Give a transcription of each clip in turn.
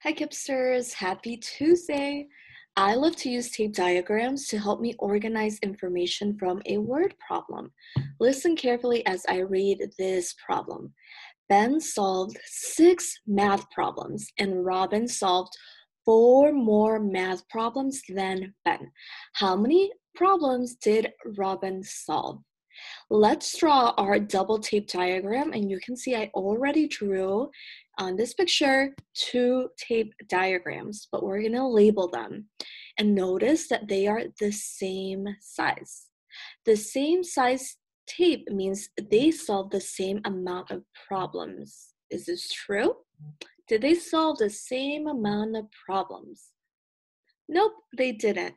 Hi Kipsters, happy Tuesday! I love to use tape diagrams to help me organize information from a word problem. Listen carefully as I read this problem. Ben solved 6 math problems and Robin solved 4 more math problems than Ben. How many problems did Robin solve? Let's draw our double tape diagram, and you can see I already drew on this picture 2 tape diagrams, but we're gonna label them. And notice that they are the same size. The same size tape means they solve the same amount of problems. Is this true? Did they solve the same amount of problems? Nope, they didn't.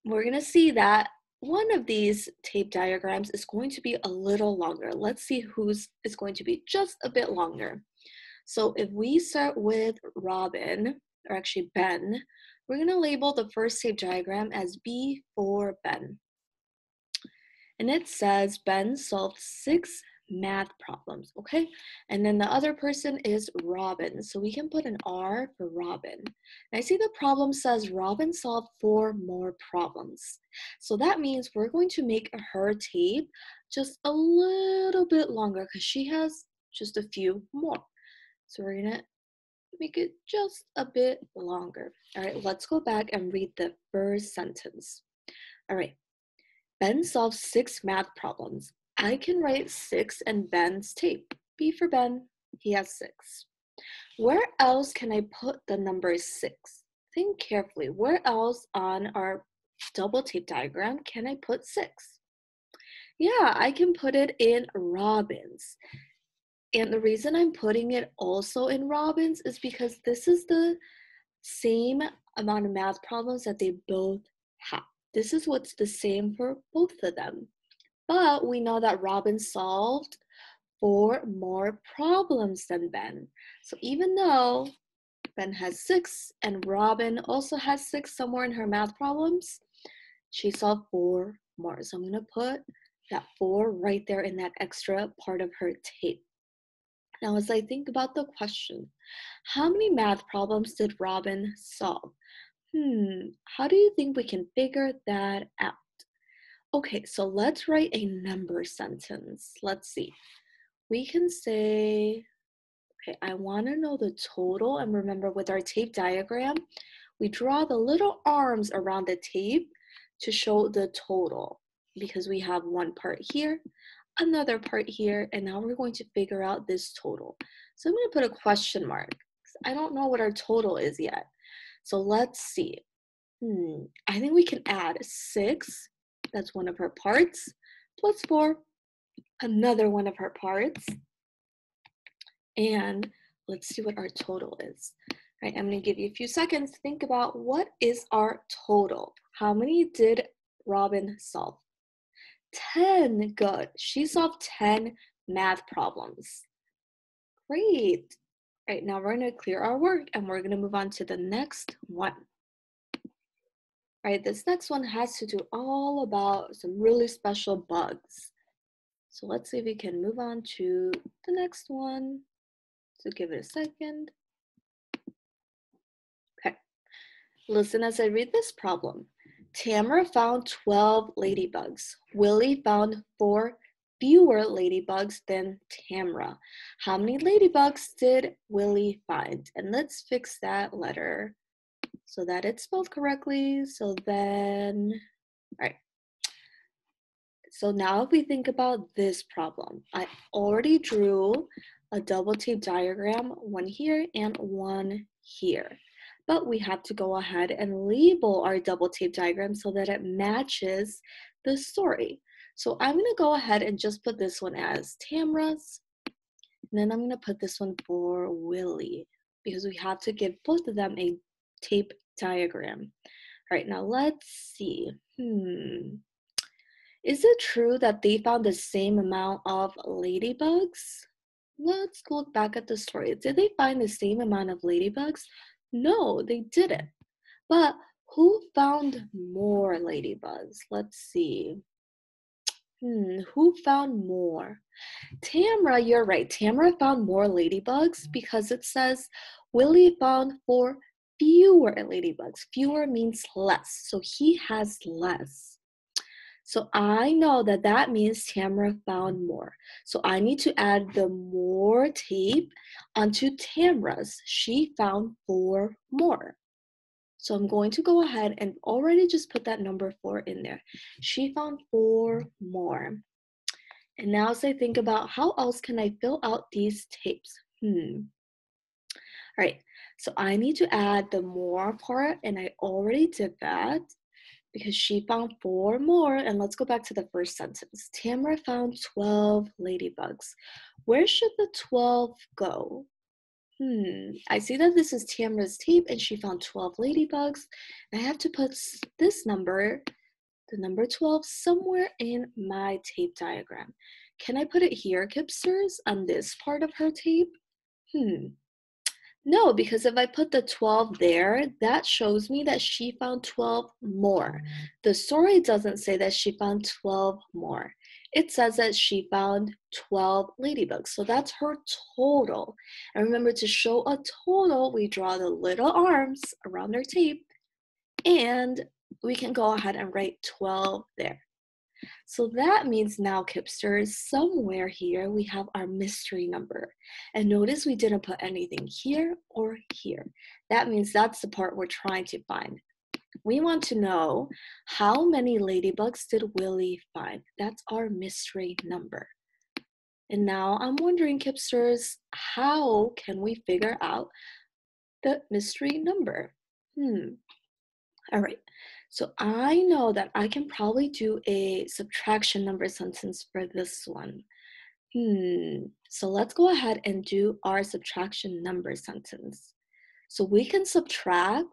We're gonna see that one of these tape diagrams is going to be a little longer. Let's see whose is going to be just a bit longer. So if we start with Robin, or actually Ben, we're gonna label the first tape diagram as B for Ben. And it says Ben solved 6 math problems, okay? And then the other person is Robin. So we can put an R for Robin. And I see the problem says Robin solved 4 more problems. So that means we're going to make her tape just a little bit longer because she has just a few more. So we're gonna make it just a bit longer. All right, let's go back and read the first sentence. All right. Ben solved 6 math problems. I can write 6 in Ben's tape. B for Ben, he has 6. Where else can I put the number 6? Think carefully. Where else on our double tape diagram can I put 6? Yeah, I can put it in Robin's. And the reason I'm putting it also in Robin's is because this is the same amount of math problems that they both have. This is what's the same for both of them. But we know that Robin solved 4 more problems than Ben. So even though Ben has 6 and Robin also has 6 somewhere in her math problems, she solved 4 more. So I'm going to put that 4 right there in that extra part of her tape. Now, as I think about the question, how many math problems did Robin solve? How do you think we can figure that out? Okay, so let's write a number sentence. Let's see. We can say, okay, I want to know the total. And remember, with our tape diagram, we draw the little arms around the tape to show the total because we have one part here, another part here, and now we're going to figure out this total. So I'm going to put a question mark. I don't know what our total is yet. So let's see. I think we can add 6, that's one of her parts, plus 4, another one of her parts. And let's see what our total is. All right, I'm going to give you a few seconds to think about what is our total. How many did Robin solve? 10. Good. She solved 10 math problems. Great. All right, now we're going to clear our work and we're going to move on to the next one. All right, this next one has to do all about some really special bugs. So let's see if we can move on to the next one. So give it a second. Okay, listen as I read this problem. Tamara found 12 ladybugs. Willie found 4 fewer ladybugs than Tamara. How many ladybugs did Willie find? And let's fix that letter so that it's spelled correctly. So then, all right. So now if we think about this problem, I already drew a double tape diagram, one here and one here. But we have to go ahead and label our double tape diagram so that it matches the story. So I'm going to go ahead and just put this one as Tamara's. And then I'm going to put this one for Willie because we have to give both of them a tape diagram. All right, now let's see. Is it true that they found the same amount of ladybugs? Let's look back at the story. Did they find the same amount of ladybugs? No, they didn't. But who found more ladybugs? Let's see. Who found more? Tamara, you're right. Tamara found more ladybugs because it says Willie found 4 fewer ladybugs. Fewer means less, so he has less. So I know that that means Tamara found more. So I need to add the more tape onto Tamara's. She found 4 more. So I'm going to go ahead and already just put that number 4 in there. She found 4 more. And now as I think about how else can I fill out these tapes? All right, so I need to add the more part, and I already did that because she found 4 more. And let's go back to the first sentence. Tamara found 12 ladybugs. Where should the 12 go? I see that this is Tamara's tape and she found 12 ladybugs. I have to put this number, the number 12, somewhere in my tape diagram. Can I put it here, Kipsters, on this part of her tape? No, because if I put the 12 there, that shows me that she found 12 more. The story doesn't say that she found 12 more. It says that she found 12 ladybugs. So that's her total. And remember, to show a total, we draw the little arms around our tape, and we can go ahead and write 12 there. So that means now, Kipsters, somewhere here we have our mystery number. And notice we didn't put anything here or here. That means that's the part we're trying to find. We want to know, how many ladybugs did Willie find? That's our mystery number. And now I'm wondering, Kipsters, how can we figure out the mystery number? All right, so I know that I can probably do a subtraction number sentence for this one. So let's go ahead and do our subtraction number sentence. So we can subtract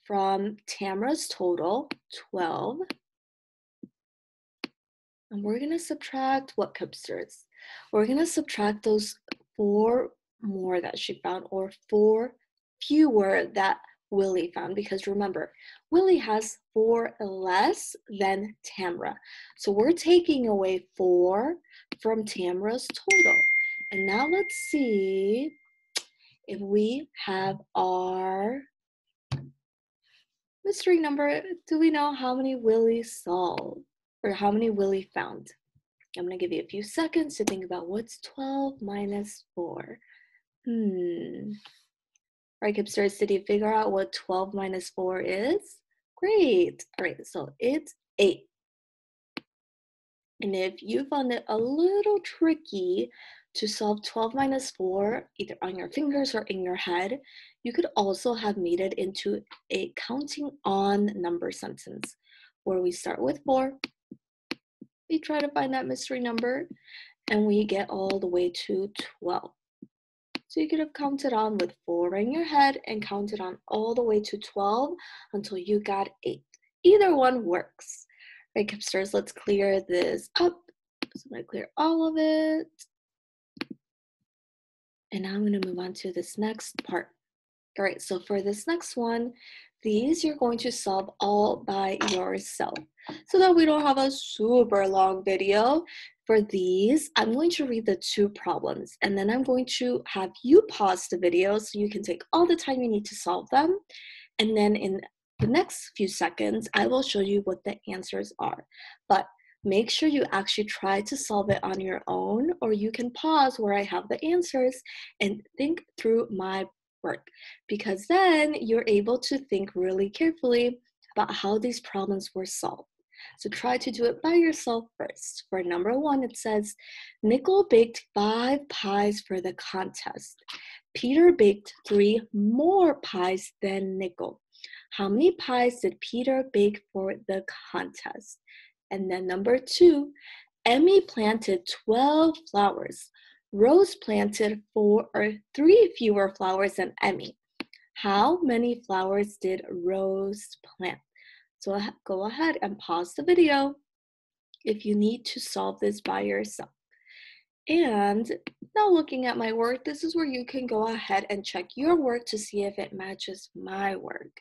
from Tamara's total, 12. And we're gonna subtract what, Kipsters? We're gonna subtract those 4 more that she found, or 4 fewer that Willie found, because remember, Willie has 4 less than Tamara. So we're taking away 4 from Tamara's total. And now let's see if we have our mystery number. Do we know how many Willie solved, or how many Willie found? I'm going to give you a few seconds to think about what's 12 minus 4. Right, Kipsters, did you figure out what 12 minus 4 is? Great. All right, so it's 8. And if you found it a little tricky to solve 12 minus 4, either on your fingers or in your head, you could also have made it into a counting on number sentence, where we start with 4, we try to find that mystery number, and we get all the way to 12. So you could have counted on with 4 in your head and counted on all the way to 12 until you got 8. Either one works. Right, Kipsters, let's clear this up. So I'm going to clear all of it. And now I'm going to move on to this next part. All right, so for this next one, these you're going to solve all by yourself. So that we don't have a super long video, for these, I'm going to read the 2 problems, and then I'm going to have you pause the video so you can take all the time you need to solve them. And then in the next few seconds, I will show you what the answers are. But make sure you actually try to solve it on your own, or you can pause where I have the answers and think through my work, because then you're able to think really carefully about how these problems were solved. So try to do it by yourself first. For number 1, it says, Nickel baked 5 pies for the contest. Peter baked 3 more pies than Nickel. How many pies did Peter bake for the contest? And then number 2, Emmy planted 12 flowers. Rose planted 3 fewer flowers than Emmy. How many flowers did Rose plant? So go ahead and pause the video if you need to solve this by yourself. And now looking at my work, this is where you can go ahead and check your work to see if it matches my work.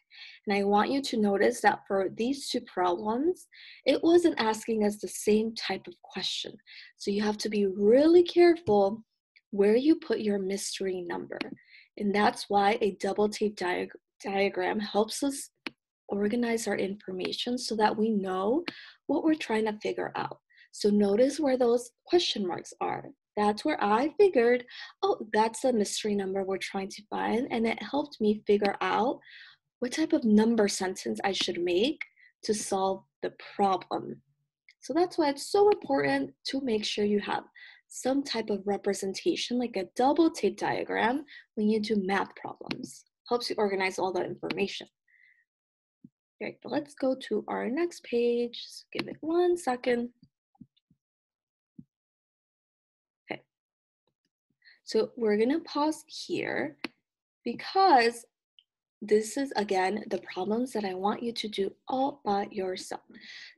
And I want you to notice that for these 2 problems, it wasn't asking us the same type of question. So you have to be really careful where you put your mystery number. And that's why a double tape diagram helps us organize our information so that we know what we're trying to figure out. So notice where those question marks are. That's where I figured, oh, that's a mystery number we're trying to find. And it helped me figure out what type of number sentence I should make to solve the problem. So that's why it's so important to make sure you have some type of representation, like a double tape diagram, when you do math problems. Helps you organize all the information. Okay, but let's go to our next page. Just give it 1 second. Okay, so we're gonna pause here because this is, again, the problems that I want you to do all by yourself.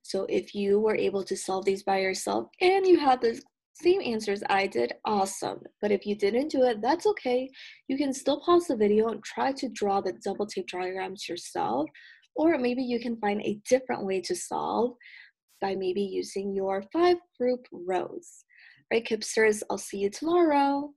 So if you were able to solve these by yourself and you had the same answers I did, awesome. But if you didn't do it, that's okay. You can still pause the video and try to draw the double tape diagrams yourself, or maybe you can find a different way to solve by maybe using your 5 group rows. Right, Kipsters, I'll see you tomorrow.